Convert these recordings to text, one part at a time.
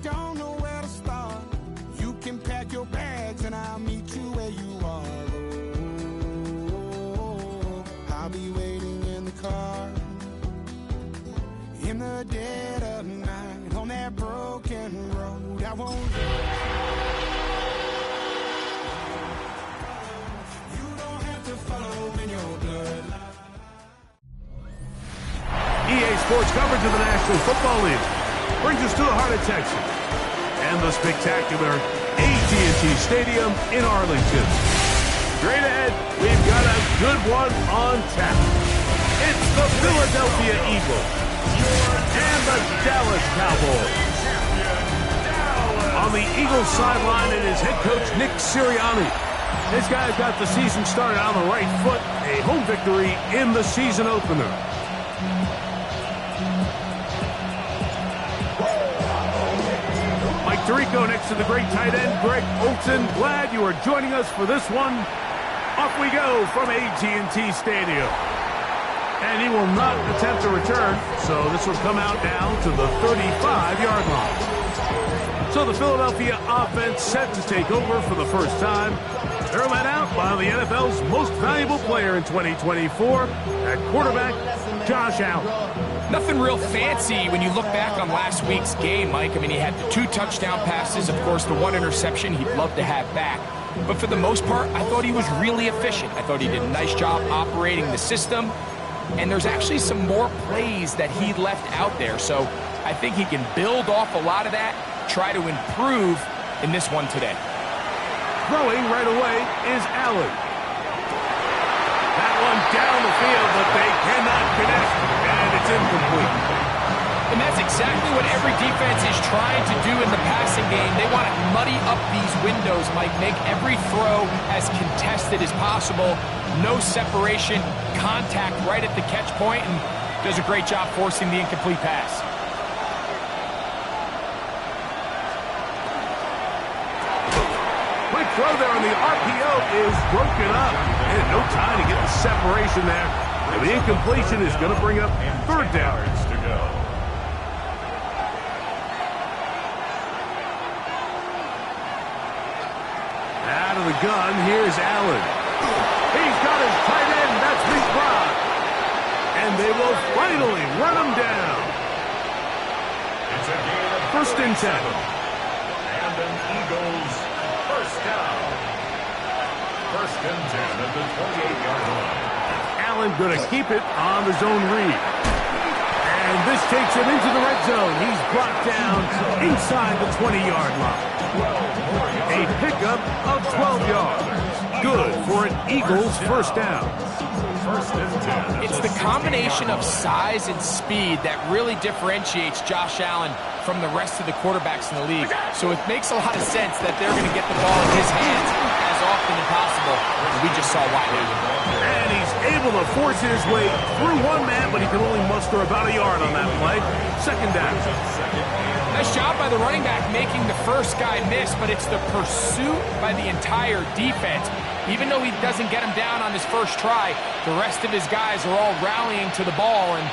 don't know where to start, you can pack your bags and I'll meet you where you are. Oh, I'll be waiting in the car in the dead of night on that broken road. I won't. You don't have to follow in your blood. EA Sports coverage of the National Football League brings us to the heart of Texas and the spectacular AT&T Stadium in Arlington. Straight ahead, we've got a good one on tap. It's the Philadelphia Eagles and the Dallas Cowboys. On the Eagles sideline, it is head coach Nick Sirianni. This guy's got the season started on the right foot, a home victory in the season opener. Mike Tirico next to the great tight end, Greg Olsen. Glad you are joining us for this one. Off we go from AT&T Stadium. And he will not attempt a return, so this will come out now to the 35-yard line. So the Philadelphia offense set to take over for the first time. They're led out by the NFL's most valuable player in 2024, at quarterback, Josh Allen. Nothing real fancy when you look back on last week's game, Mike. I mean, he had the 2 touchdown passes, of course, the 1 interception he'd love to have back. But for the most part, I thought he was really efficient. I thought he did a nice job operating the system. And there's actually some more plays that he left out there. So I think he can build off a lot of that, try to improve in this one today. Throwing right away is Allen. That one down the field, but they cannot connect, and it's incomplete. And that's exactly what every defense is trying to do in the passing game. They want to muddy up these windows, Mike, make every throw as contested as possible. No separation, contact right at the catch point, and does a great job forcing the incomplete pass. Quick throw there on the RPO is broken up. And no time to get the separation there. And the incompletion is going to bring up 3rd down. To go. Out of the gun, here's Allen. He's got his tight end, that's McBride. And they will finally run him down. It's a gain of 1st and 10. And an Eagles first down. 1st and 10 at the 28-yard line. Allen going to keep it on the zone read. And this takes him into the red zone. He's brought down inside the 20-yard line. A pickup of 12 yards. Good for an Eagles first down. 1st and 10. It's the combination of size and speed that really differentiates Josh Allen from the rest of the quarterbacks in the league. So it makes a lot of sense that they're going to get the ball in his hands as often as possible. We just saw why now. And he's able to force his way through one man, but he can only muster about a yard on that play. 2nd down. Nice job by the running back making the first guy miss, but it's the pursuit by the entire defense. Even though he doesn't get him down on his first try, the rest of his guys are all rallying to the ball, and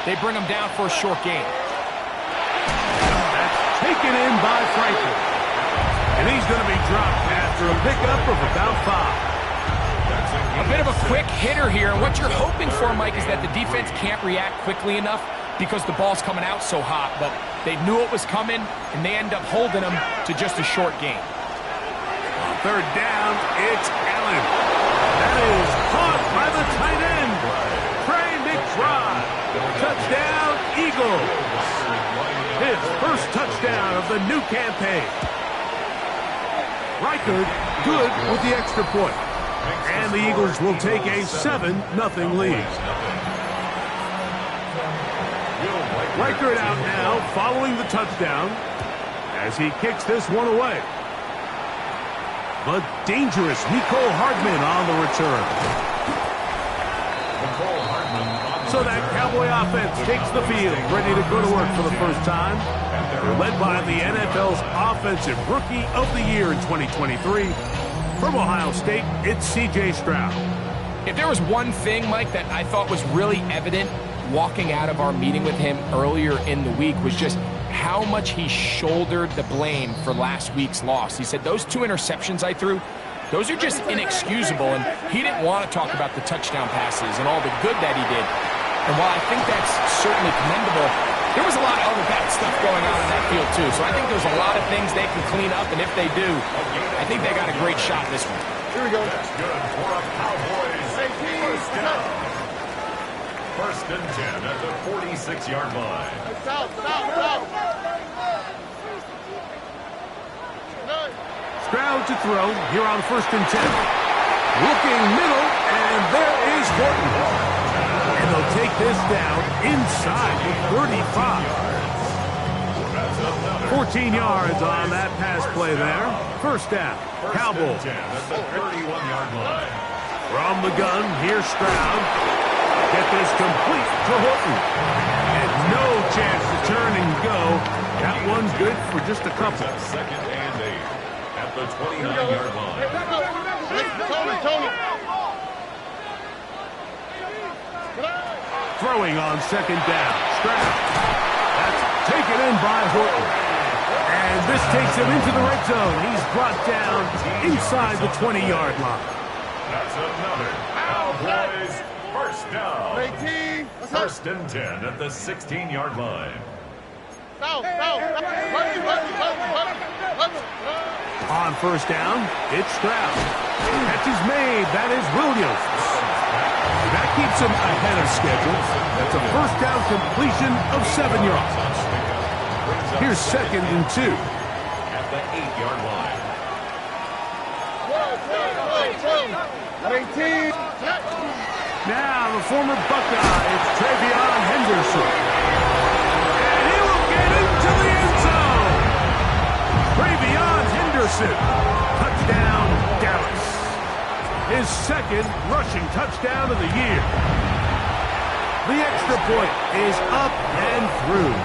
they bring him down for a short gain. That's taken in by Franklin. And he's going to be dropped after a pickup of about 5. A bit of a quick hitter here, and what you're hoping for, Mike, is that the defense can't react quickly enough because the ball's coming out so hot, but they knew it was coming, and they end up holding him to just a short gain. On 3rd down, it's Allen. That is caught by the tight end, Trey McBride. Touchdown, Eagles. His first touchdown of the new campaign. Reichard good with the extra point. And the Eagles will take a 7-0 lead. Reichard out now following the touchdown as he kicks this one away. But dangerous Mecole Hardman on the return. So that Cowboy offense takes the field, ready to go to work for the first time. They're led by the NFL's Offensive Rookie of the Year in 2023. From Ohio State, it's C.J. Stroud. If there was one thing, Mike, that I thought was really evident walking out of our meeting with him earlier in the week was just how much he shouldered the blame for last week's loss. He said, those 2 interceptions I threw, those are just inexcusable, and he didn't want to talk about the touchdown passes and all the good that he did. And while I think that's certainly commendable, there was a lot of other bad stuff going on in that field, too. So I think there's a lot of things they can clean up, and if they do, I think they got a great shot this one. Here we go. That's good for a Cowboys first down. 1st and 10 at the 46-yard line. Stroud to throw here on 1st and 10. Looking middle, and there is Horton. And they'll take this down inside the 35. 14 yards on that pass play there. 1st down. Cowboys. 10 at the 31-yard line. From the gun, here's Stroud. Get this complete to Horton. And no chance to turn and go. That one's good for just a couple. 2nd and 8 at the 29-yard line. Tony. Throwing on 2nd down. Stroud. That's taken in by Horton. And this takes him into the red zone. He's brought down inside the 20-yard line. That's another Cowboys first down. 18. 1st and 10 at the 16-yard line. On 1st down, it's Stroud. Catch is made. That is Williams. That keeps him ahead of schedule. That's a 1st down completion of 7 yards. Here's 2nd and 2. At the 8-yard line. 18. Now the former Buckeye, it's Travion Henderson. And he will get into the end zone. Travion Henderson. Touchdown, Dallas. His 2nd rushing touchdown of the year. The extra point is up and through.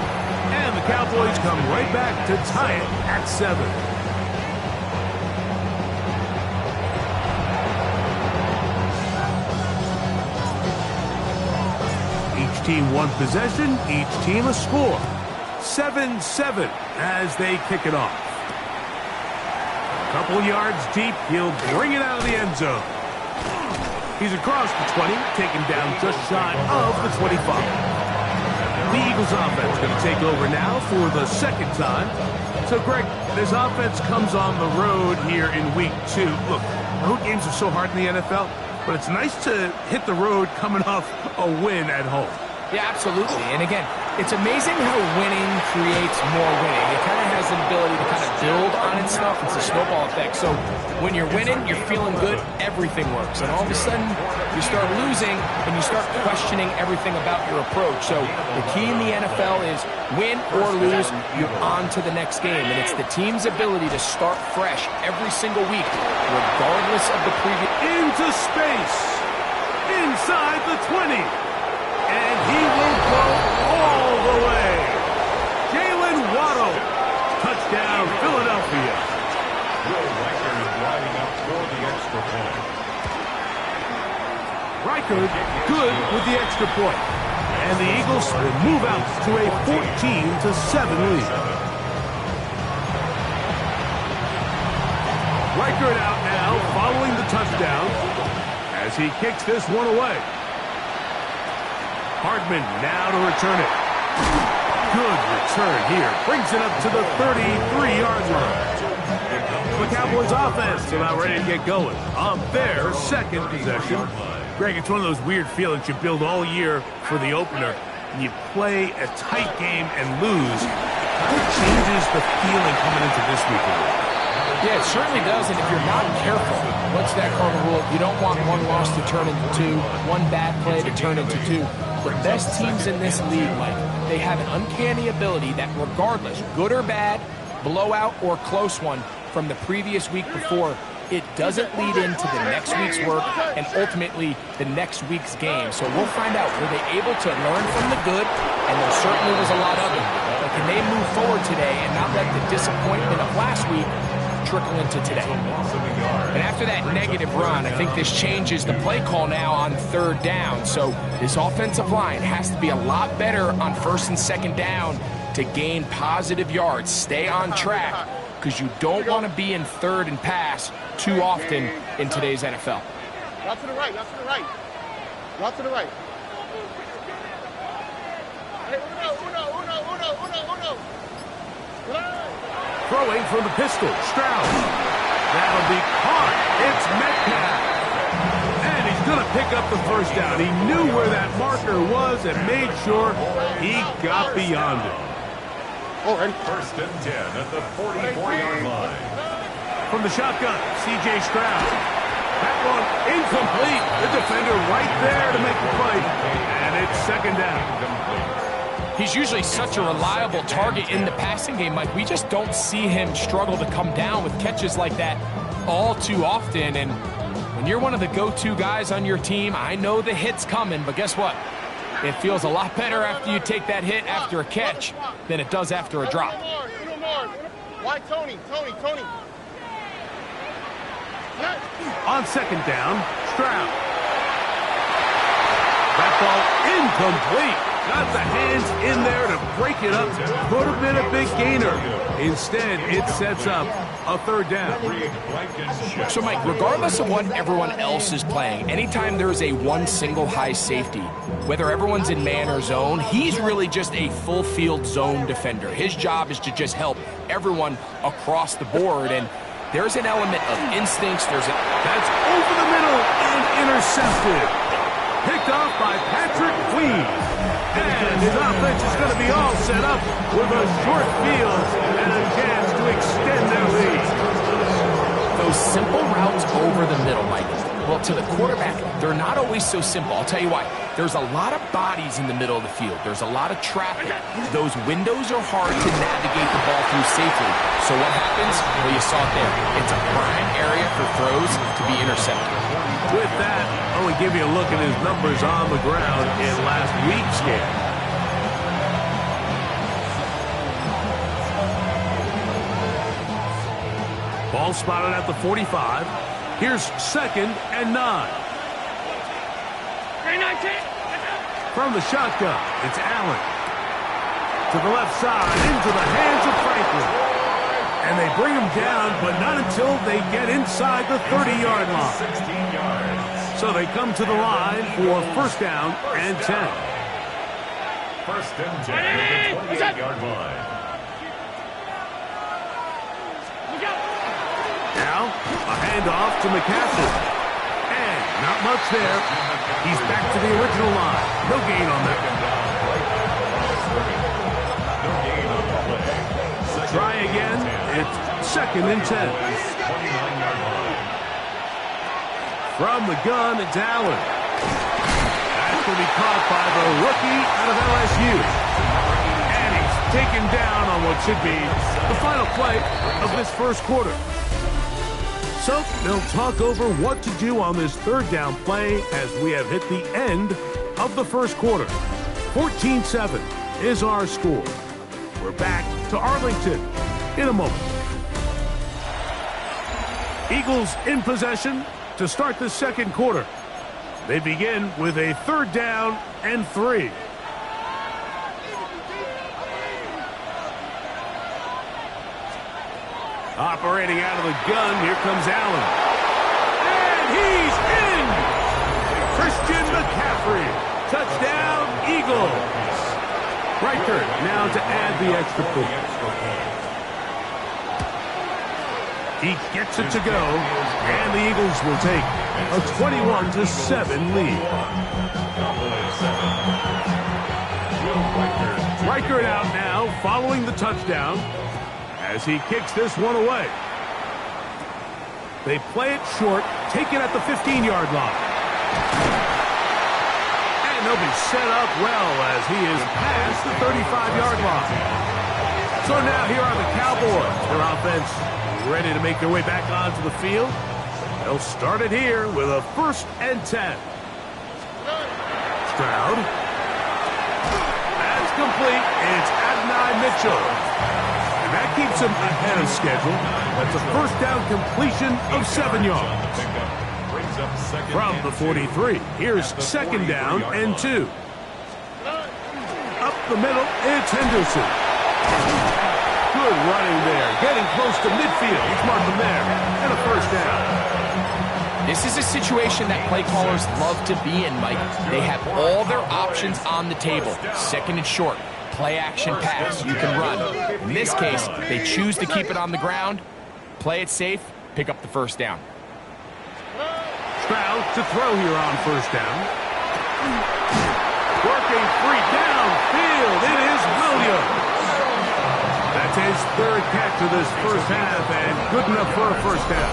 And the Cowboys come right back to tie it at 7. Each team one possession, each team a score. 7-7 as they kick it off. A couple yards deep, he'll bring it out of the end zone. He's across the 20, taken down just shy of the 25. The Eagles offense going to take over now for the 2nd time. So, Greg, this offense comes on the road here in week 2. Look, road games are so hard in the NFL, but it's nice to hit the road coming off a win at home. Yeah, absolutely. And again, it's amazing how winning creates more winning. It kind of has an ability to kind of build on itself. It's a snowball effect. So when you're winning, you're feeling good, everything works. And all of a sudden, you start losing, and you start questioning everything about your approach. So the key in the NFL is win or lose, you're on to the next game. And it's the team's ability to start fresh every single week, regardless of the previous. Into space. Inside the 20. And he will go all the way. Jalen Waddle. Touchdown, Philadelphia. Will Riker is lining up for the extra point. Riker good with the extra point. And the Eagles will move out to a 14-7 lead. Riker out now following the touchdown as he kicks this one away. Hardman now to return it. Good return here. Brings it up to the 33-yard line. The Cowboys offense about ready to get going on their 2nd possession. Greg, it's one of those weird feelings you build all year for the opener. And you play a tight game and lose. It changes the feeling coming into this week. Yeah, it certainly does, and if you're not careful, what's that cardinal rule? You don't want one loss to turn into 2, one bad play to turn into 2. The best teams in this league, Mike, they have an uncanny ability that regardless, good or bad, blowout or close one from the previous week before, it doesn't lead into the next week's work and ultimately the next week's game. So we'll find out, were they able to learn from the good? And there certainly was a lot of it. But can they move forward today and not let the disappointment of last week trickle into today? And after that negative run, I think this changes the play call now on 3rd down. So this offensive line has to be a lot better on 1st and 2nd down to gain positive yards. Stay on track because you don't want to be in third and pass too often in today's NFL. Route to the right, route to the right. Route to the right. Hey, uno. Throwing from the pistol, Stroud. That'll be caught. It's Metcalf. And he's going to pick up the first down. He knew where that marker was and made sure he got beyond it. First and 10 at the 44-yard line. From the shotgun, C.J. Stroud. That one incomplete. The defender right there to make the play. And it's second down. He's usually such a reliable target in the passing game, Mike. We just don't see him struggle to come down with catches like that all too often. And when you're one of the go-to guys on your team, I know the hit's coming, but guess what? It feels a lot better after you take that hit after a catch than it does after a drop. Why Tony? On second down, Stroud. That ball incomplete. Got the hands in there to break it up. Could have been a big gainer. Instead, it sets up a third down. So, Mike, regardless of what everyone else is playing, anytime there's a one single high safety, whether everyone's in man or zone, he's really just a full field zone defender. His job is to just help everyone across the board. And there's an element of instincts. That's over the middle and intercepted. Picked off by Patrick Queen. And his offense is going to be all set up with a short field and a chance to extend their lead. Those simple routes over the middle, Mike. Well, to the quarterback, they're not always so simple. I'll tell you why. There's a lot of bodies in the middle of the field. There's a lot of traffic. Those windows are hard to navigate the ball through safely. So what happens? Well, you saw it there. It's a prime area for throws to be intercepted. With that, I want to give you a look at his numbers on the ground in last week's game. Ball spotted at the 45. Here's second and 9. From the shotgun, it's Allen. To the left side, into the hands of Franklin. And they bring him down, but not until they get inside the 30-yard line. 16 yards. So they come to the line for first down and 10. First and 10 at the 28-yard line. Now, a handoff to McCaffrey. And not much there. He's back to the original line. No gain on that. No gain on the play. Try again. It's second and 10. 29-yard line. From the gun, it's Allen. That's going to be caught by the rookie out of LSU. And he's taken down on what should be the final play of this first quarter. So they'll talk over what to do on this third down play as we have hit the end of the first quarter. 14-7 is our score. We're back to Arlington in a moment. Eagles in possession to start the second quarter. They begin with a third down and 3. Operating out of the gun, here comes Allen. And he's in! Christian McCaffrey. Touchdown, Eagles. Reichert now to add the extra point. He gets it to go, and the Eagles will take a 21-7 lead. Reichert out now following the touchdown as he kicks this one away. They play it short, take it at the 15-yard line. And they'll be set up well as he is past the 35-yard line. So now here are the Cowboys. Their offense ready to make their way back onto the field. They'll start it here with a first and 10. Stroud. That's complete. It's Adonai Mitchell. And that keeps him ahead of schedule. That's a first down completion of 7 yards. From the 43, here's second down and 2. Up the middle, it's Henderson. Good running there. Getting close to midfield. He's marking there. And a first down. This is a situation that play callers love to be in, Mike. They have all their options on the table. Second and short, play action pass, you can run. In this case, they choose to keep it on the ground, play it safe, pick up the first down. Stroud to throw here on first down. Working free downfield. It is Williams. That's his third catch of this first half, and good enough for a first down.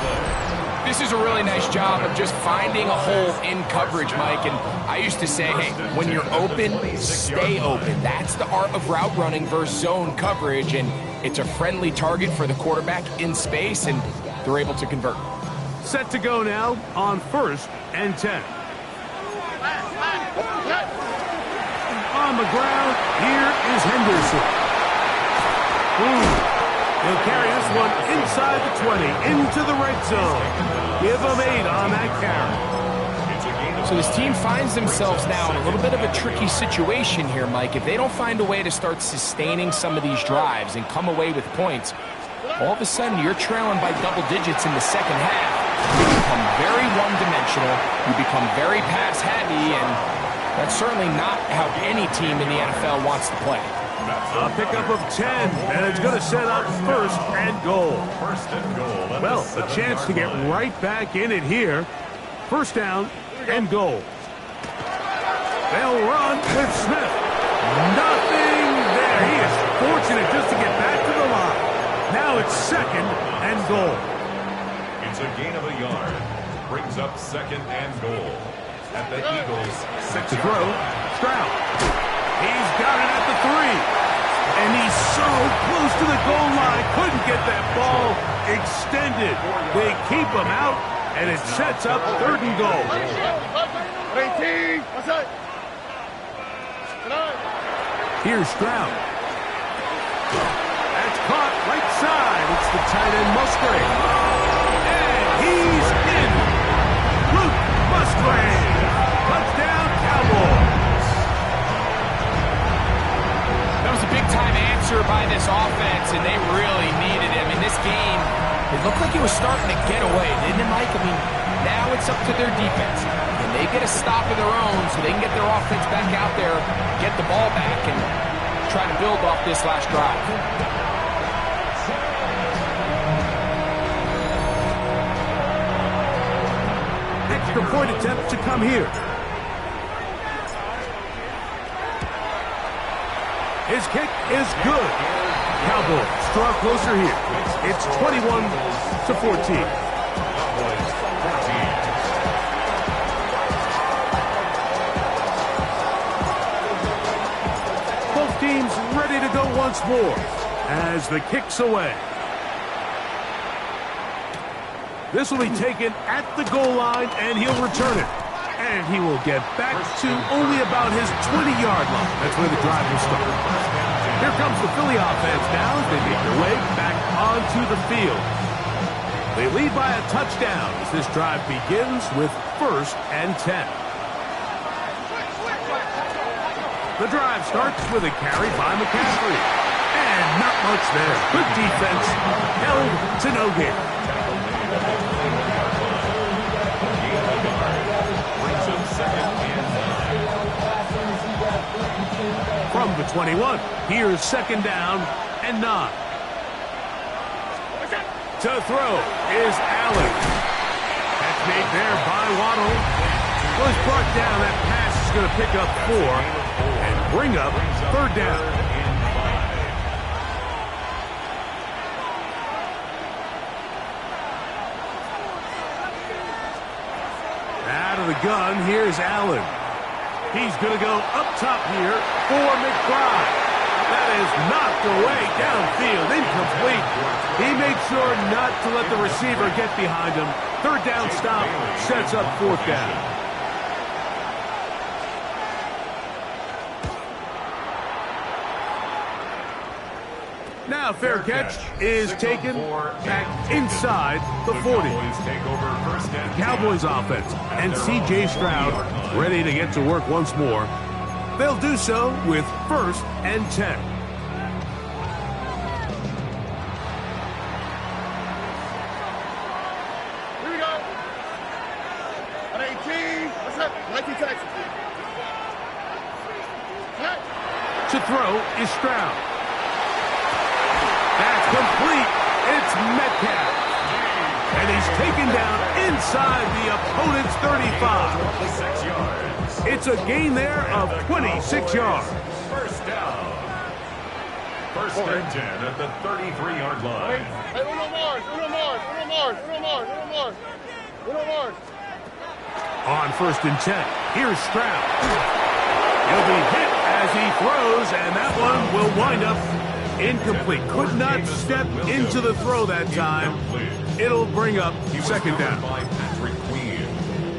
This is a really nice job of just finding a hole in coverage, Mike. And I used to say, hey, when you're open, stay open. That's the art of route running versus zone coverage. And it's a friendly target for the quarterback in space, and they're able to convert. Set to go now on 1st and 10. On the ground, here is Henderson. He'll carry this one inside the 20, into the red zone. Give him 8 on that carry. So this team finds themselves now in a little bit of a tricky situation here, Mike. If they don't find a way to start sustaining some of these drives and come away with points, all of a sudden you're trailing by double digits in the second half. You become very one-dimensional, you become very pass-heavy, and that's certainly not how any team in the NFL wants to play. A pickup of 10, and it's going to set up 1st and goal. Well, a chance to get right back in it here. First down and goal. They'll run with Smith. Nothing there. He is fortunate just to get back to the line. Now it's 2nd and goal. It's a gain of a yard. Brings up 2nd and goal. At the Eagles' 6 to throw. Stroud. He's got it at the 3. And he's so close to the goal line. Couldn't get that ball extended. They keep him out, and it sets up 3rd and goal. 18. Here's Stroud. That's caught right side. It's the tight end Musgrave. And he's in. Luke Musgrave. Touchdown, Cowboys. That was a big-time answer by this offense, and they really needed it. I mean, this game, it looked like it was starting to get away, didn't it, Mike? I mean, now it's up to their defense. And they get a stop of their own so they can get their offense back out there, get the ball back, and try to build off this last drive. Extra point attempt to come here. His kick is good. Cowboys draw closer here. It's 21-14. Both teams ready to go once more as the kick's away. This will be taken at the goal line, and he'll return it. And he will get back to only about his 20-yard line. That's where the drive will start. Here comes the Philly offense now as they make their way back onto the field. They lead by a touchdown as this drive begins with 1st and 10. The drive starts with a carry by McCaffrey. And not much there. Good defense. Held to no gain. From the 21, here's 2nd down and 9. To throw is Allen. That's made there by Waddle. Was brought down. That pass is going to pick up 4 and bring up 3rd down. Out of the gun, here's Allen. He's going to go up top here for McBride. That is knocked away downfield, incomplete. He made sure not to let the receiver get behind him. 3rd down stop sets up 4th down. Now fair catch is taken back inside the 40. Cowboys offense and C.J. Stroud ready to get to work once more. They'll do so with 1st and 10. What's up? 19 Texas. To throw is Stroud. That's complete. It's Metcalf. And he's taken down inside the opponent's 35. 6 yards. It's a gain there of 26 yards. First down. First and 10 at the 33-yard line. Hey, Uno Mars. On first and 10, here's Stroud. He'll be hit as he throws, and that one will wind up incomplete. Could not step into the throw that time. It'll bring up second down.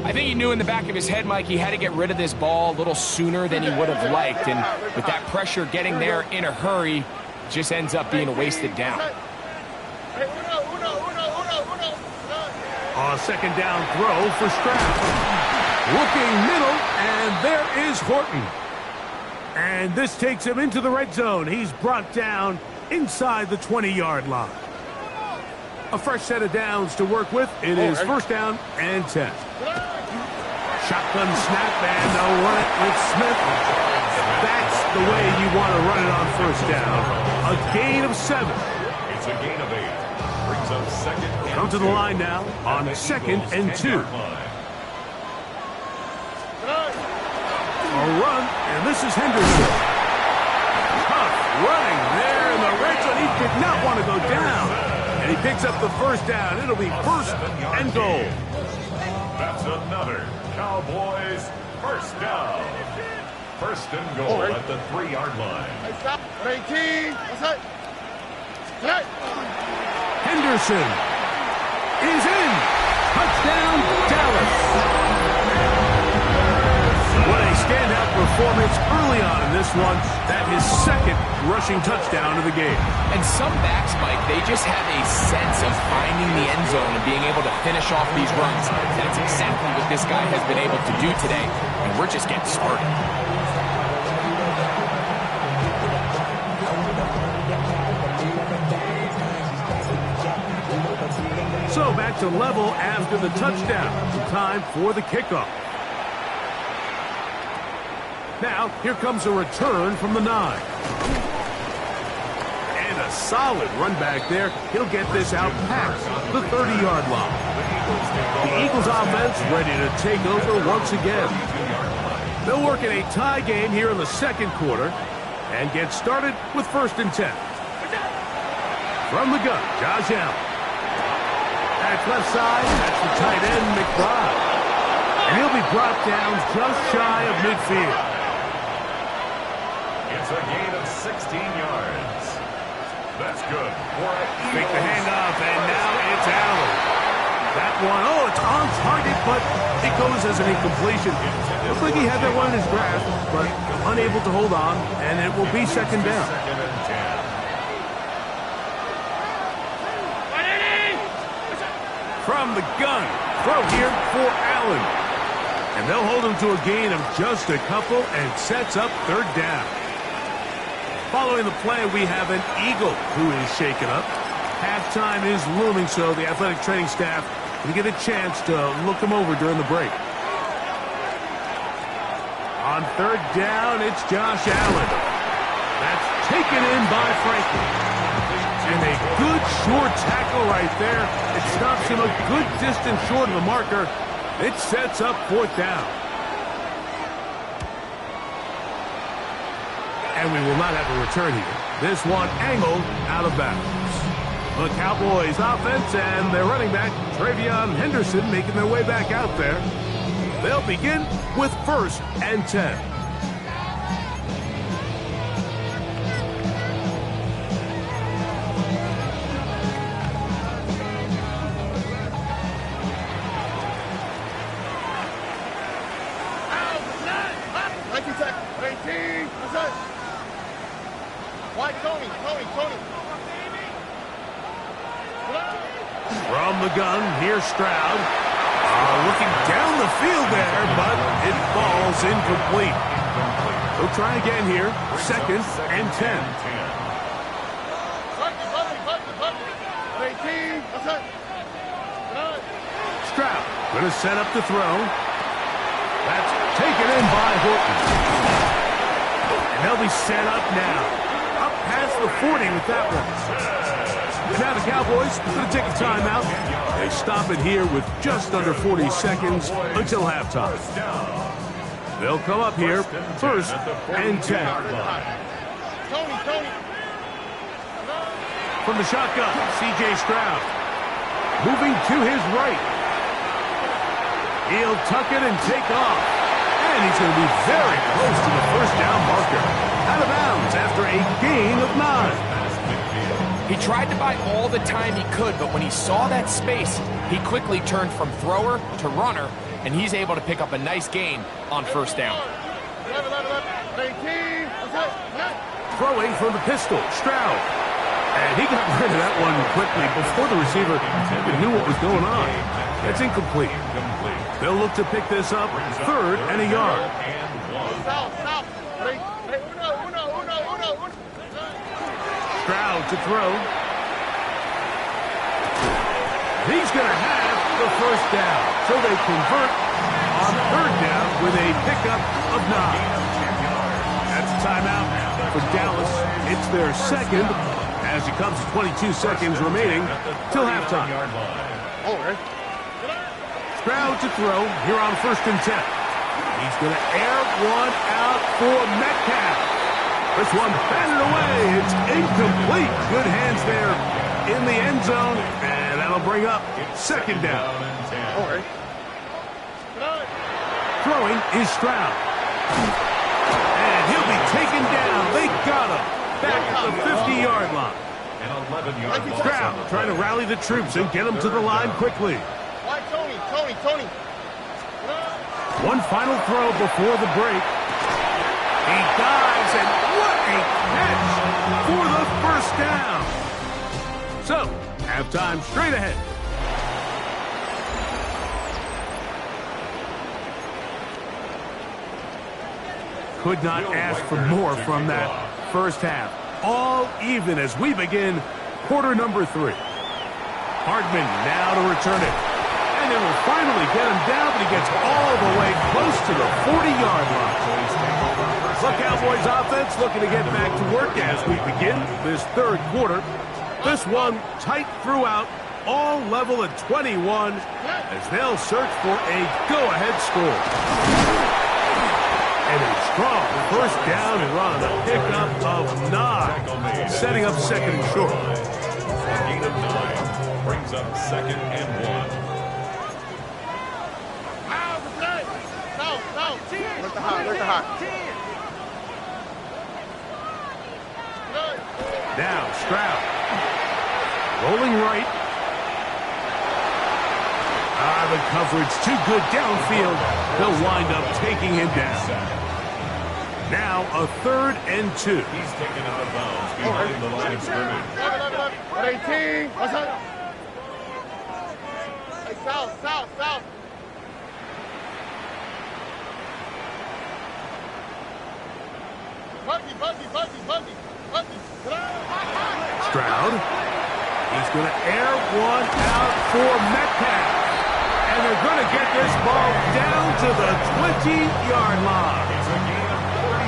I think he knew in the back of his head, Mike, he had to get rid of this ball a little sooner than he would have liked. And with that pressure getting there in a hurry, it just ends up being a wasted down. A second down throw for Stroud. Looking middle, and there is Horton. And this takes him into the red zone. He's brought down inside the 20-yard line. A fresh set of downs to work with. It is first down and 10. Shotgun snap, and they'll run it with Smith. That's the way you want to run it on first down. A gain of 7. It's a gain of 8. Brings up second. Come to the line now on second and 2. A run, and this is Henderson. Tough running there in the red zone. He did not want to go down. And he picks up the first down. It'll be first and goal. That's another Cowboys first down. First and goal at the 3-yard line. 18. What's up? Henderson is in. Touchdown, Dallas. What a standout performance early on in this one. That his second rushing touchdown of the game. And some backs, Mike, they just have a sense of finding the end zone and being able to finish off these runs. That's exactly what this guy has been able to do today, and we're just getting started. So back to level after the touchdown. Time for the kickoff. Now, here comes a return from the 9. And a solid run back there. He'll get this out past the 30-yard line. The Eagles offense ready to take over once again. They'll work in a tie game here in the second quarter and get started with first and 10. From the gun, Josh Allen. That's left side. That's the tight end, McBride. And he'll be brought down just shy of midfield. It's a gain of 16 yards. That's good. Make the handoff, and now it's Allen. That one, it's on target, but it goes as an incompletion. Looks like he had that one in his grasp, but unable to hold on, and it will be second down. Second and 10. From the gun, throw here for Allen. And they'll hold him to a gain of just a couple and sets up third down. Following the play, we have an Eagle who is shaken up. Halftime is looming, so the athletic training staff will get a chance to look him over during the break. On third down, it's Josh Allen. That's taken in by Franklin. And a good short tackle right there. It stops him a good distance short of the marker. It sets up fourth down. And we will not have a return here. This one angled out of bounds. The Cowboys offense and their running back, Travion Henderson, making their way back out there. They'll begin with first and 10. From the gun, here's Stroud. Looking down the field there, but it falls incomplete. They'll try again here. Second and 10. Stroud going to set up the throw. That's taken in by Horton. And they'll be set up now. Up past the 40 with that one. And now the Cowboys are going to take a timeout. They stop it here with just under 40 seconds until halftime. They'll come up here first and 10. Tony. From the shotgun, C.J. Stroud. Moving to his right. He'll tuck it and take off. And he's going to be very close to the first down marker. Out of bounds after a gain of 9. He tried to buy all the time he could, but when he saw that space, he quickly turned from thrower to runner, and he's able to pick up a nice gain on first down. Throwing from the pistol, Stroud. And he got rid of that one quickly before the receiver even knew what was going on. That's incomplete. They'll look to pick this up, third and a yard. Stroud to throw. He's going to have the first down. So they convert on third down with a pickup of 9. That's a timeout for Dallas. It's their second as it comes to 22 seconds remaining till halftime. Stroud to throw here on first and 10. He's going to air one out for Metcalf. This one batted away. It's incomplete. Good hands there in the end zone, and that'll bring up second down. Throwing is Stroud. And he'll be taken down. They got him back at the 50-yard line. Stroud trying to rally the troops and get them to the line quickly. Tony. One final throw before the break. He dives, and what a catch for the first down. So, halftime straight ahead. Could not ask for more from that first half. All even as we begin quarter number 3. Hardman now to return it. And they will finally get him down, but he gets all the way close to the 40-yard line. The Cowboys offense looking to get back to work as we begin this third quarter. This one tight throughout, all level at 21 as they'll search for a go-ahead score. And a strong first down run, a pickup of 9, setting up second and short. Gain of 9 brings up second and 1. Where's the hot? Now Stroud. Rolling right. The coverage too good downfield. They'll wind up taking him down. Now a third and 2. He's taken out of bounds behind the line of scrimmage. 18. What's up? Hey, south. Buggy. Stroud. He's going to air one out for Metcalf. And they're going to get this ball down to the 20-yard line.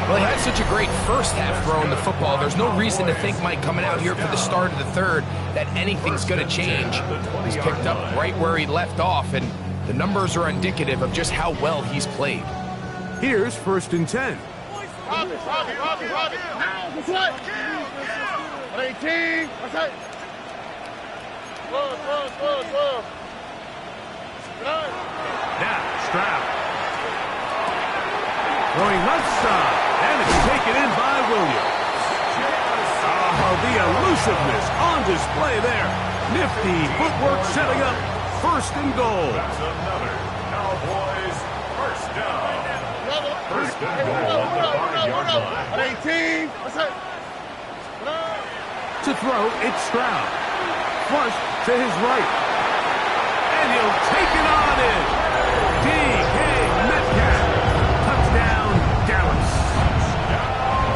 Well, he had such a great first half throwing the football. There's no reason to think, Mike, coming out here for the start of the third, that anything's going to change. He's picked up right where he left off, and the numbers are indicative of just how well he's played. Here's first and 10. Robbie. What's up? 18. What's up? Whoa. Now, Stroud. Throwing left side, and it's taken in by Williams. Oh, the elusiveness on display there. Nifty footwork setting up first and goal. That's another Cowboys first down. First and goal on the 5-yard line. 18. What's up? To throw, it's Stroud. Flush to his right. And he'll take it on in. D.K. Metcalf. Touchdown, Dallas.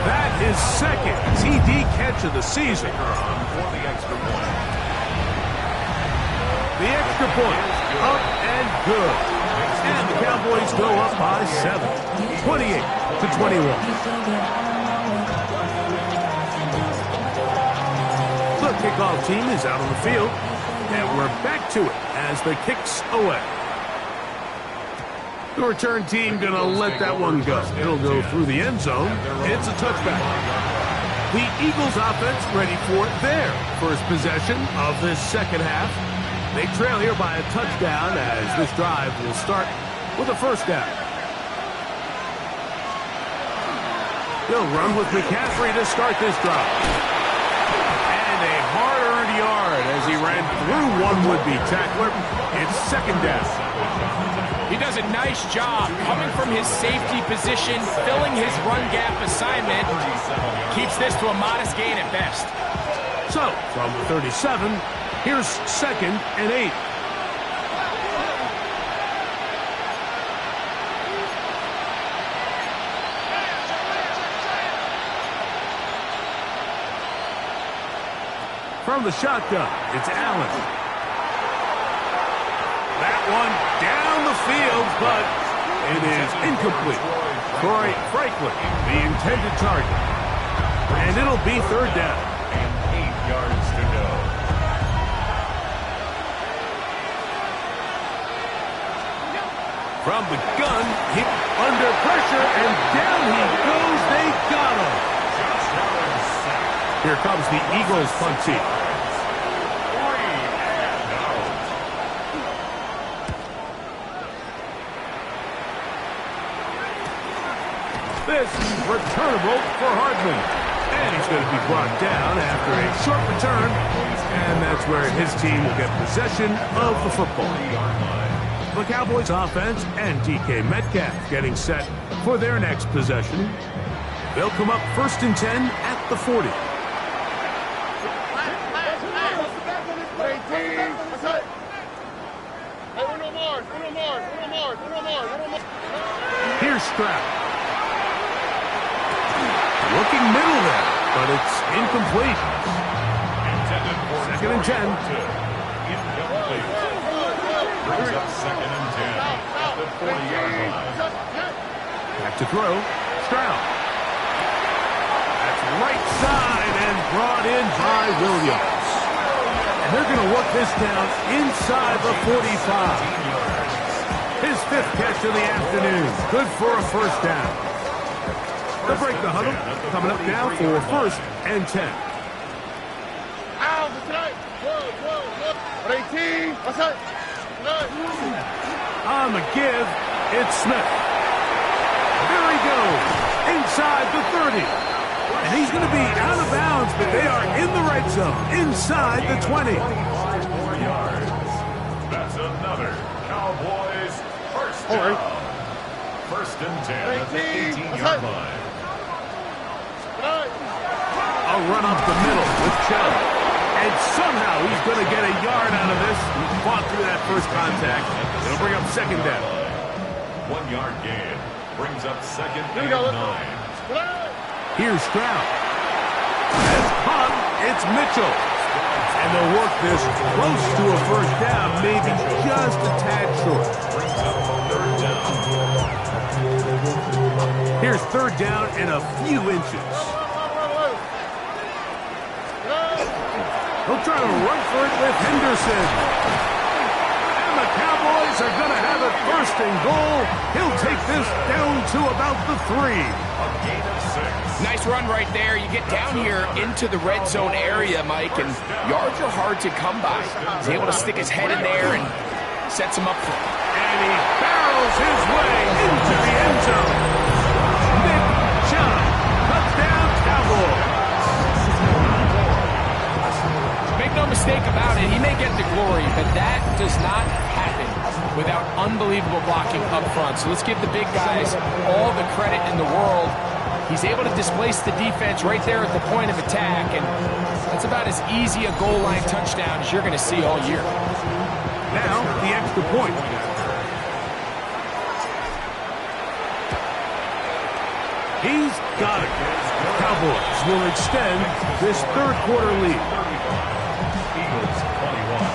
That is second TD catch of the season. For the extra point. The extra point, up and good. And the Cowboys go up by 7, 28-21. The kickoff team is out on the field, and we're back to it as the kick's away. The return team going to let that one go. It'll go through the end zone. It's a touchback. The Eagles offense ready for their first possession of this second half. They trail here by a touchdown as this drive will start with a first down. He'll run with McCaffrey to start this drive. And a hard-earned yard as he ran through one would-be tackler. It's second down. He does a nice job coming from his safety position, filling his run gap assignment. Keeps this to a modest gain at best. So, from 37, here's 2nd and 8. From the shotgun, it's Allen. That one down the field, but it is incomplete. Troy Franklin, the intended target. And it'll be third down. And 8 yards to go. From the gun, hit under pressure, and down he goes. They got him. Here comes the Eagles punt team. This is returnable for Hardman. And he's going to be brought down after a short return. And that's where his team will get possession of the football. The Cowboys offense and DK Metcalf getting set for their next possession. They'll come up 1st and 10 at the 40. Here's Stroud. Looking middle there, but it's incomplete. 2nd and 10. Incomplete. Brings up 2nd and 10 at the 40-yard line. Back to throw. Stroud. That's right side and brought in by Williams. And they're going to work this down inside the 45. His 5th catch of the afternoon. Good for a first down. They'll break the huddle. Coming up now for 1st and 10. On the give, it's Smith. There he goes. Inside the 30. And he's going to be out of bounds, but they are in the right zone. Inside the 20. 4 yards. That's another Cowboys first down. 1st and 10 at the 18-yard line. A run up the middle with Chubb. And somehow he's going to get a yard out of this. He fought through that first contact. It'll bring up 2nd down. 1 yard gain. Brings up 2nd and 9. Here's Stroud. As caught, it's Mitchell. And they'll work this close to a first down, maybe just a tad short. Brings up 3rd down. Here's 3rd down and a few inches. He'll try to run for it with Henderson. And the Cowboys are going to have it 1st and goal. He'll take this down to about the 3. A gain of 6. Nice run right there. You get down here into the red zone area, Mike, and yards are hard to come by. He's able to stick his head in there and sets him up for it. And he barrels his way into the end zone. Nick Chubb, touchdown Cowboys. Make no mistake about it, he may get the glory, but that does not happen without unbelievable blocking up front. So let's give the big guys all the credit in the world. He's able to displace the defense right there at the point of attack, and that's about as easy a goal line touchdown as you're going to see all year. Now, the extra point. He's got it. Cowboys will extend this third quarter lead. Eagles 21.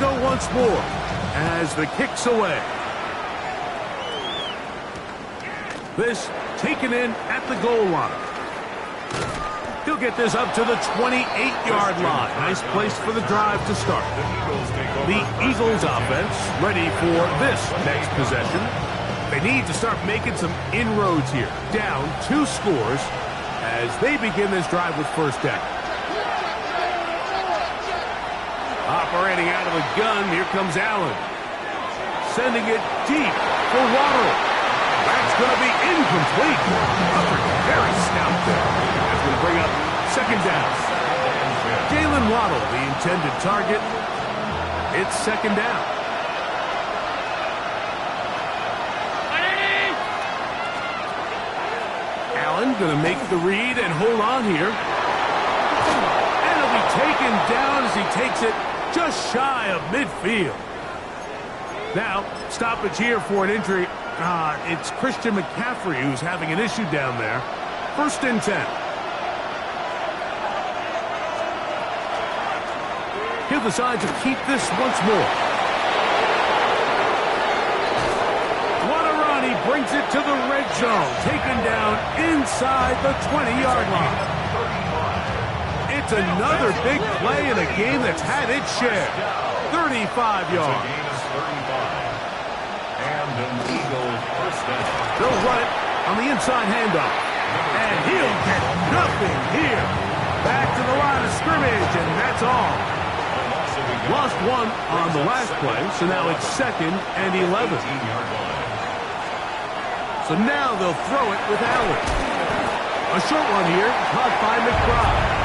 go once more as the kick's away. This taken in at the goal line. He'll get this up to the 28-yard line. Nice place for the drive to start. The Eagles offense ready for this next possession. They need to start making some inroads here. Down 2 scores as they begin this drive with first down. Operating out of the gun, here comes Allen. Sending it deep for Waddle. That's going to be incomplete. Very stout there. That's going to bring up second down. Jalen Waddle, the intended target. It's second down. Allen going to make the read and hold on here. And he'll be taken down as he takes it just shy of midfield. Now, stoppage here for an injury. It's Christian McCaffrey who's having an issue down there. First and 10. He'll decide to keep this once more. What a run. He brings it to the red zone. Taken down inside the 20-yard line. It's another big play in a game that's had its share. 35 yards. And an Eagles first down. They'll run it on the inside handoff. And he'll get nothing here. Back to the line of scrimmage, and that's all. Lost one on the last play, so now it's second and 11. So now they'll throw it with Allen. A short one here, caught by McBride.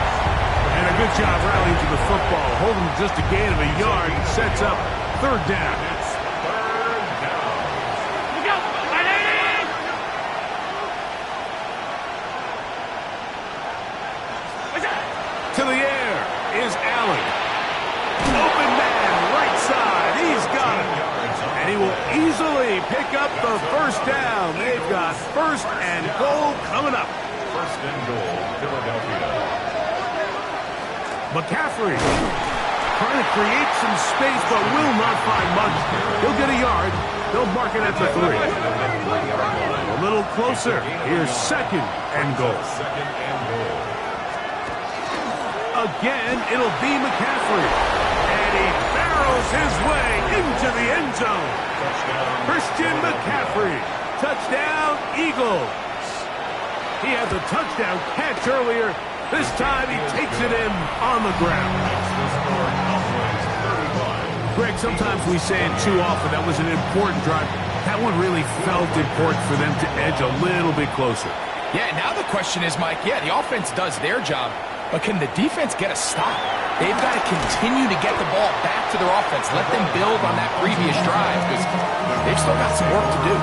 And a good job rallying to the football. Holding just a gain of a yard and sets up third down. It's third down. Look out! To the air is Allen. Open man, right side. He's got it. And he will easily pick up the first down. They've got first and goal coming up. First and goal, Philadelphia. McCaffrey trying to create some space, but will not find much. He'll get a yard. They'll mark it at the 3. A little closer. Here's second and goal. Second and goal. Again, it'll be McCaffrey. And he barrels his way into the end zone. Christian McCaffrey. Touchdown, Eagles. He had the touchdown catch earlier. This time he takes it in on the ground. Greg, sometimes we say it too often. That was an important drive. That one really felt important for them to edge a little bit closer. Yeah, now the question is, Mike, yeah, the offense does their job, but can the defense get a stop? They've got to continue to get the ball back to their offense. Let them build on that previous drive because they've still got some work to do.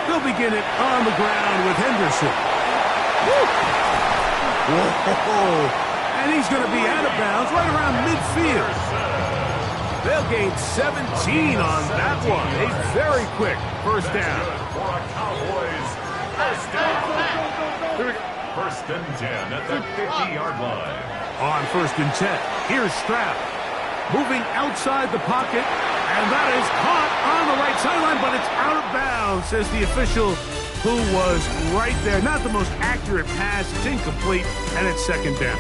They'll begin it on the ground with Henderson. Woo! Whoa! And he's going to be out of bounds right around midfield. They'll gain 17 on that one. A very quick first down. For a Cowboys first down. First and 10 at the 50-yard line. On first and 10, here's Stroud. Moving outside the pocket. And that is caught on the right sideline, but it's out of bounds, says the official who was right there. Not the most accurate pass. It's incomplete, and it's second down.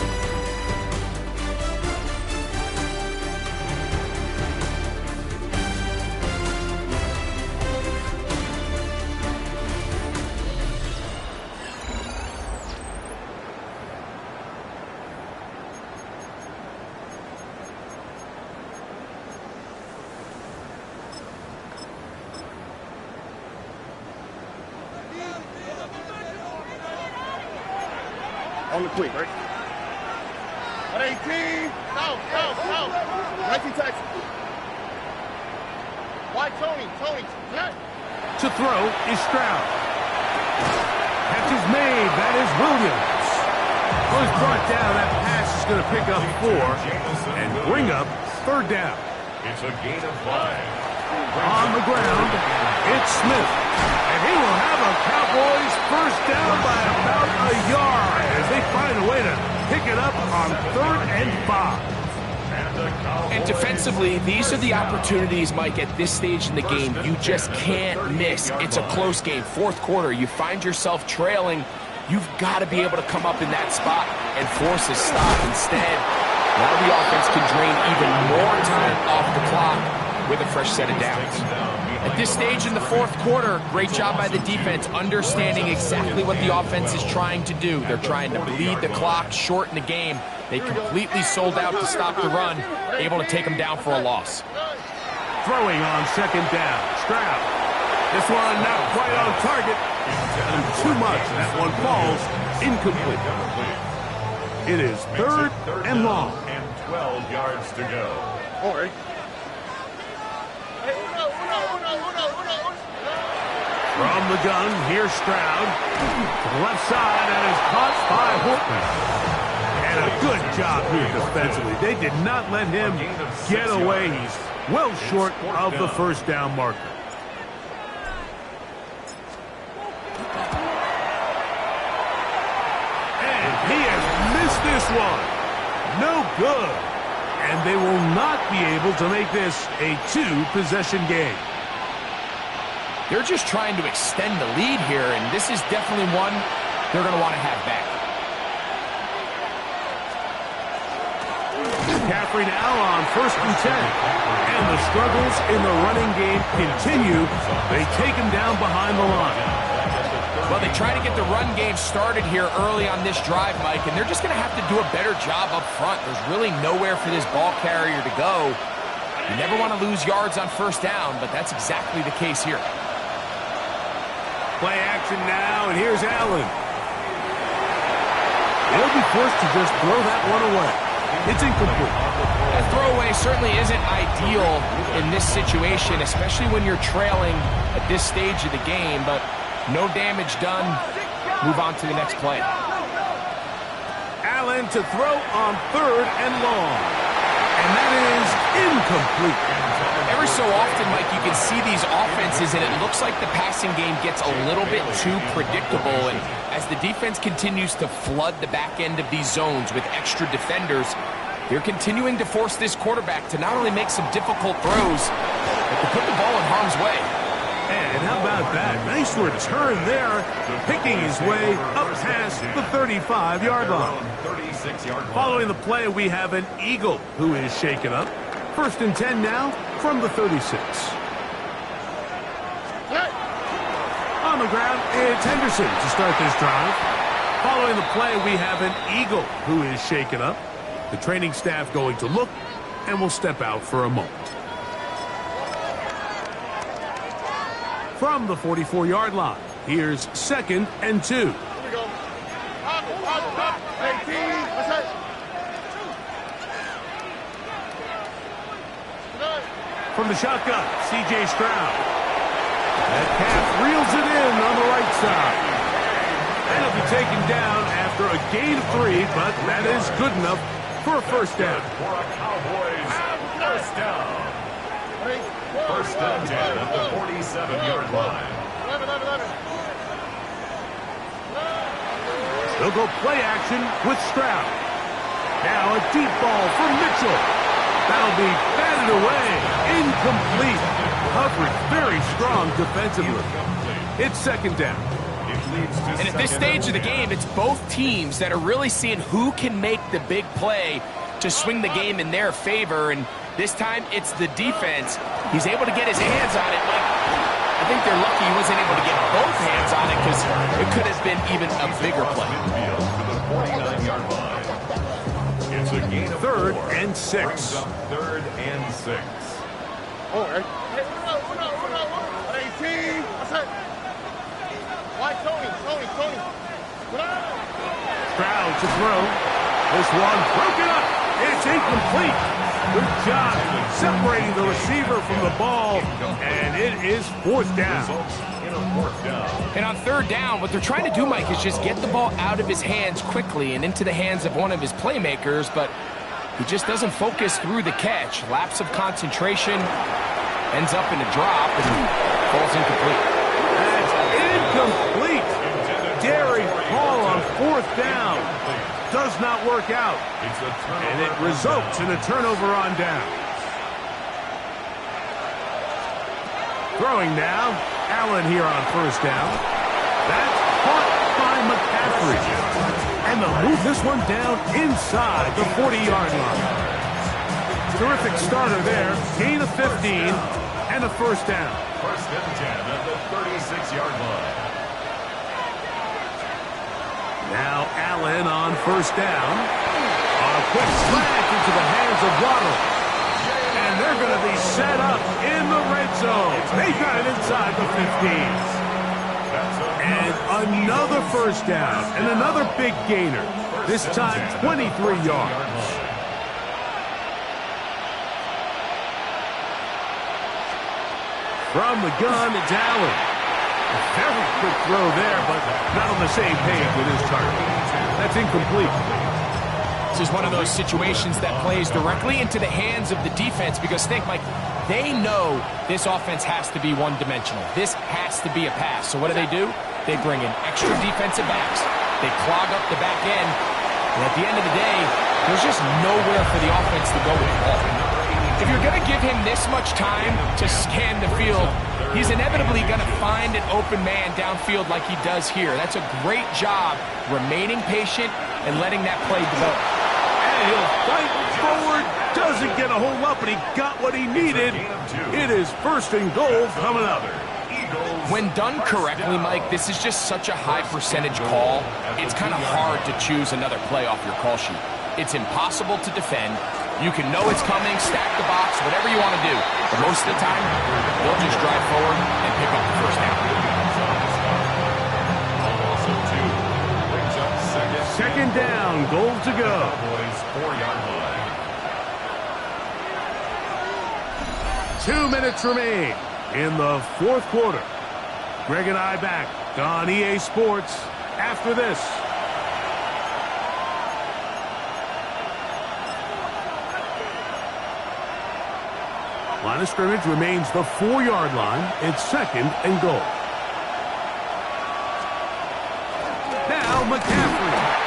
On the quick, right? At 18. No. 19 Texas. Why Tony? Cut. To throw is Stroud. Catch is made. That is Williams. Was brought down. That pass is going to pick up 4 and bring up third down. It's a gain of 5. On the ground, it's Smith. And he will have a Cowboys first down by about a yard as they find a way to pick it up on 3rd and 5. And defensively, these are the opportunities, Mike, at this stage in the game you just can't miss. It's a close game. 4th quarter, you find yourself trailing. You've got to be able to come up in that spot and force a stop. Instead, now the offense can drain even more time off the clock with a fresh set of downs. At this stage in the 4th quarter, great job by the defense understanding exactly what the offense is trying to do. They're trying to bleed the clock, shorten the game. They completely sold out to stop the run, able to take them down for a loss. Throwing on 2nd down, Stroud. This one not quite on target, and too much. That one falls incomplete. It is 3rd and long. And 12 yards to go. All right. From the gun, here's Stroud. To the left side, and is caught by Horton. And a good job here defensively. They did not let him get away. He's well short of the first down marker. And he has missed this one. No good. And they will not be able to make this a 2-possession game. They're just trying to extend the lead here, and this is definitely one they're going to want to have back. McCaffrey now on 1st and 10. And the struggles in the running game continue. They take him down behind the line. Well, they try to get the run game started here early on this drive, Mike, and they're just going to have to do a better job up front. There's really nowhere for this ball carrier to go. You never want to lose yards on 1st down, but that's exactly the case here. Play action now, and here's Allen. They'll be forced to just throw that one away. It's incomplete. That throwaway certainly isn't ideal in this situation, especially when you're trailing at this stage of the game, but no damage done. Move on to the next play. Allen to throw on 3rd and long. And that is incomplete. Every so often, Mike, you can see these offenses, and it looks like the passing game gets a little bit too predictable. And as the defense continues to flood the back end of these zones with extra defenders, they're continuing to force this quarterback to not only make some difficult throws, but to put the ball in harm's way. And how about that? Nice return there, picking his way up past the 35-yard line. Following the play, we have an Eagle who is shaken up. 1st and 10 now from the 36. On the ground, it's Henderson to start this drive. Following the play, we have an Eagle who is shaken up. The training staff going to look and will step out for a moment. From the 44-yard line, here's 2nd and 2. Here we go. Hey, team. What's that? From the shotgun, C.J. Stroud. That pass reels it in on the right side. And he'll be taken down after a gain of 3, but that is good enough for a first down. For a Cowboys first down. 1st and 10 at the 47-yard line. 11. They'll go play action with Stroud. Now a deep ball for Mitchell. That'll be batted away. Incomplete. Coverage very strong defensively. It's 2nd down. And at this stage of the game, it's both teams that are really seeing who can make the big play to swing the game in their favor. And this time, it's the defense. He's able to get his hands on it. I think they're lucky he wasn't able to get both hands on it because it could have been even a bigger play. It's a gain of 3rd 4. and 6. 3rd and 6. All right. Hey, Hey, team. What's that? Why, Tony? Stroud to throw. This one broken up. It's incomplete. Good job separating the receiver from the ball, and it is 4th down. And on 3rd down, what they're trying to do, Mike, is just get the ball out of his hands quickly and into the hands of one of his playmakers, but he just doesn't focus through the catch. Lapse of concentration. Ends up in a drop and falls incomplete. That's incomplete. Daring Hall on 4th down. Does not work out. And it results in a turnover on down. Throwing now. Allen here on 1st down. That's caught by McCaffrey. And they'll move this one down inside the 40-yard line. Terrific starter there. Gain of 15 and a 1st down. 1st and 10 at the 36-yard line. Now Allen on 1st down. A quick slant into the hands of Waddle. And they're going to be set up in the red zone. They got it inside the 15. And another 1st down and another big gainer. This time 23 yards. From the gun, it's Allen. A very quick throw there, but not on the same page with his target. That's incomplete. This is one of those situations that plays directly into the hands of the defense because think, Mike, they know this offense has to be one-dimensional. This has to be a pass. So what do? They bring in extra defensive backs. They clog up the back end. And at the end of the day, there's just nowhere for the offense to go with the ball. If you're going to give him this much time to scan the field, he's inevitably going to find an open man downfield like he does here. That's a great job remaining patient and letting that play develop. And he'll fight forward, doesn't get a whole lot, but he got what he needed. It is 1st and goal coming up. When done correctly, Mike, this is just such a high percentage call. It's kind of hard to choose another play off your call sheet. It's impossible to defend. You can know it's coming, stack the box, whatever you want to do. But most of the time, they'll just drive forward and pick up the 1st down. Second down, goal to go. 4-yard line. 2 minutes remain in the 4th quarter. Greg and I back on EA Sports after this. Line of scrimmage remains the 4-yard line. It's 2nd and goal. Now McCaffrey.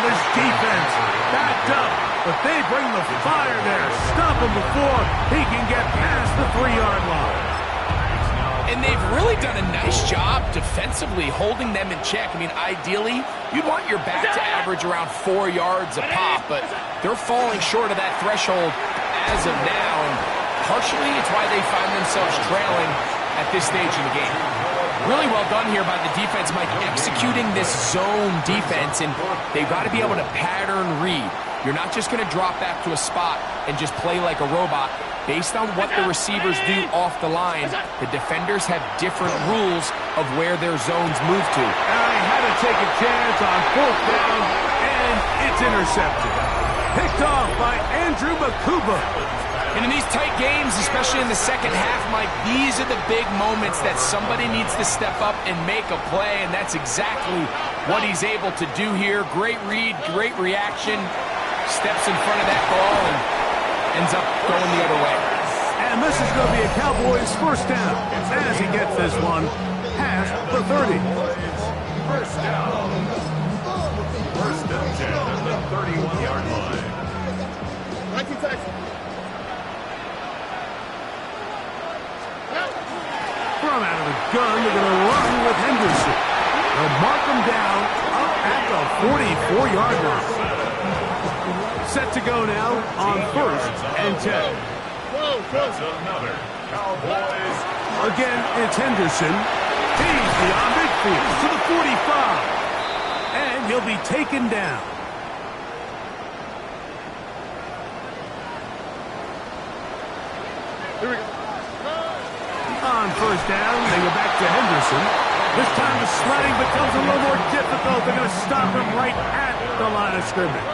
This defense backed up, but they bring the fire there. Stop him before he can get past the 3-yard line. And they've really done a nice job defensively holding them in check. I mean, ideally, you'd want your back to average around 4 yards a pop, but they're falling short of that threshold as of now. And partially, it's why they find themselves trailing at this stage in the game. Really well done here by the defense, Mike, executing this zone defense, and they've got to be able to pattern read. You're not just going to drop back to a spot and just play like a robot. Based on what the receivers do off the line, the defenders have different rules of where their zones move to. And I had to take a chance on 4th down, and it's intercepted. Picked off by Andrew Makuba. And in these tight games, especially in the second half, Mike, these are the big moments that somebody needs to step up and make a play, and that's exactly what he's able to do here. Great read, great reaction, steps in front of that ball and ends up going the other way. And this is going to be a Cowboys 1st down as he gets this one past the 30. 1st down. 1st and 10 at the 31-yard line. 19 seconds. From out of the gun, they're going to run with Henderson. They'll mark him down up at the 44-yard line. Set to go now on 1st and 10. That's another Cowboys. Again, it's Henderson. He's beyond midfield to the 45. And he'll be taken down. Here we go. On 1st down, they go back to Henderson. This time the sliding becomes a little more difficult. They're going to stop him right at the line of scrimmage.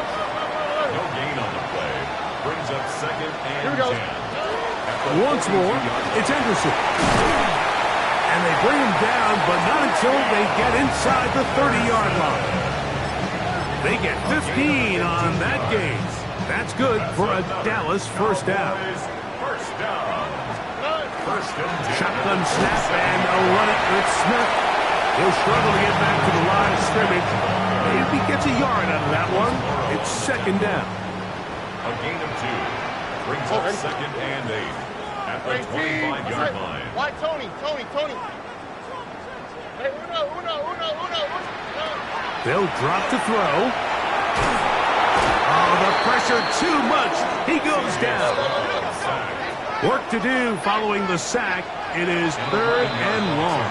No gain on the play. Brings up 2nd and 10. Once more, it's Henderson. And they bring him down, but not until they get inside the 30-yard line. They get 15 on that game. That's good for a Dallas 1st down. 1st down. First and 10. Shotgun snap and a run it with Smith. He'll struggle to get back to the line of scrimmage. If he gets a yard out of that one, it's second down. A gain of 2. Brings up second and 8 at the 25-yard line. Why, Tony? Hey, Uno. They'll drop to throw. Oh, the pressure too much. He goes down. Work to do following the sack. It is third and long.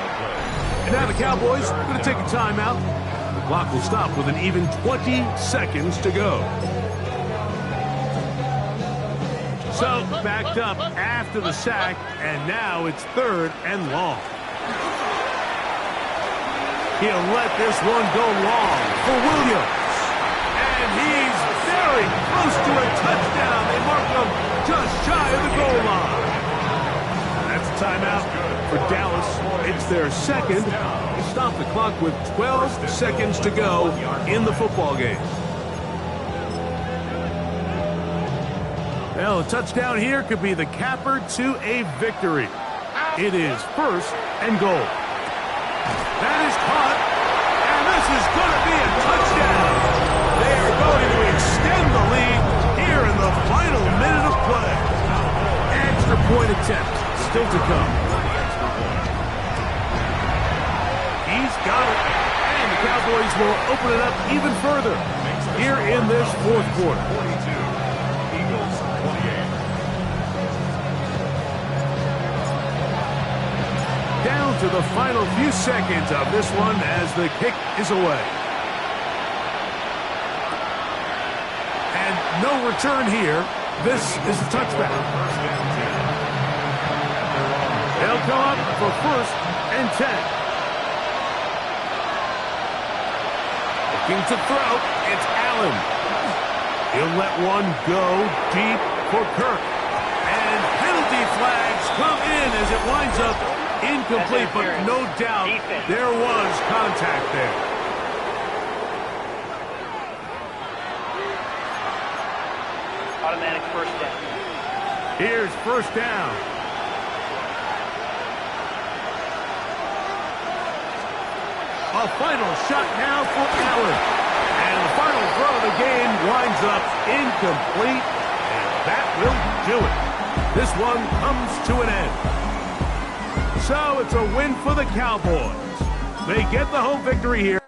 And now the Cowboys are going to take a timeout. The clock will stop with an even 20 seconds to go. So backed up after the sack, and now it's third and long. He'll let this one go long for Williams. And he's very close to a touchdown. They mark him just shy of the goal line. That's a timeout for Dallas. It's their second. Stop the clock with 12 seconds to go in the football game. Well, a touchdown here could be the capper to a victory. It is first and goal. That is caught, and this is going to be a touchdown. They are going to extend the lead here in the final minute of play. Extra point attempt still to come. He's got it, and the Cowboys will open it up even further here in this fourth quarter. 42. Eagles 28. Down to the final few seconds of this one as the kick is away. And no return here. This is the touchback. They'll go up for first and 10. Looking to throw, it's Allen. He'll let one go deep for Kirk. And penalty flags come in as it winds up incomplete, but no doubt there was contact there. Automatic first down. Here's first down. A final shot now for Allen. And the final throw of the game winds up incomplete, and that will do it. This one comes to an end. So it's a win for the Cowboys. They get the home victory here.